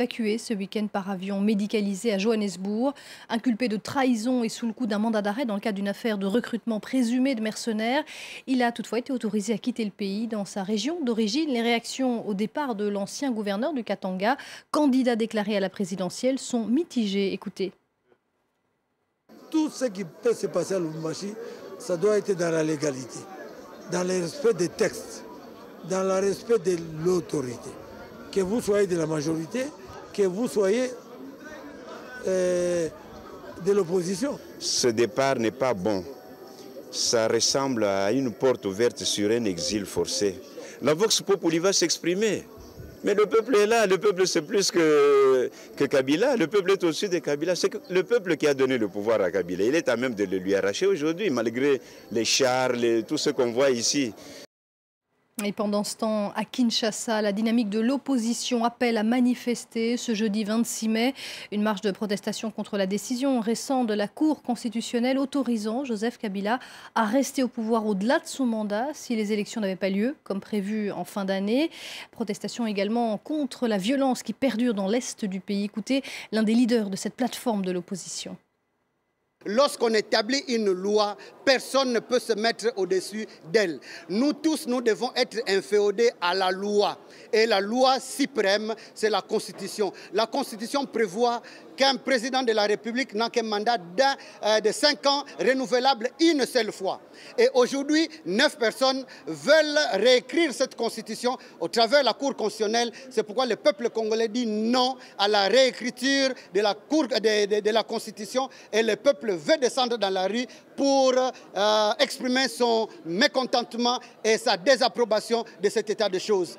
Évacué ce week-end par avion médicalisé à Johannesburg, inculpé de trahison et sous le coup d'un mandat d'arrêt dans le cadre d'une affaire de recrutement présumé de mercenaires. Il a toutefois été autorisé à quitter le pays dans sa région d'origine. Les réactions au départ de l'ancien gouverneur du Katanga, candidat déclaré à la présidentielle, sont mitigées. Écoutez. Tout ce qui peut se passer à Lubumbashi, ça doit être dans la légalité, dans le respect des textes, dans le respect de l'autorité. Que vous soyez de la majorité, que vous soyez de l'opposition. Ce départ n'est pas bon. Ça ressemble à une porte ouverte sur un exil forcé. La Vox Populi va s'exprimer. Mais le peuple est là, le peuple c'est plus que Kabila, le peuple est au-dessus de Kabila. C'est le peuple qui a donné le pouvoir à Kabila. Il est à même de le lui arracher aujourd'hui, malgré les chars, tout ce qu'on voit ici. Et pendant ce temps, à Kinshasa, la dynamique de l'opposition appelle à manifester ce jeudi 26 mai. Une marche de protestation contre la décision récente de la Cour constitutionnelle autorisant Joseph Kabila à rester au pouvoir au-delà de son mandat si les élections n'avaient pas lieu, comme prévu en fin d'année. Protestation également contre la violence qui perdure dans l'est du pays. Écoutez l'un des leaders de cette plateforme de l'opposition. Lorsqu'on établit une loi, personne ne peut se mettre au-dessus d'elle. Nous tous, nous devons être inféodés à la loi. Et la loi suprême, c'est la Constitution. La Constitution prévoit qu'un président de la République n'a qu'un mandat de 5 ans renouvelable une seule fois. Et aujourd'hui, 9 personnes veulent réécrire cette Constitution au travers de la Cour constitutionnelle. C'est pourquoi le peuple congolais dit non à la réécriture de la Constitution et le peuple veut descendre dans la rue pour exprimer son mécontentement et sa désapprobation de cet état de choses.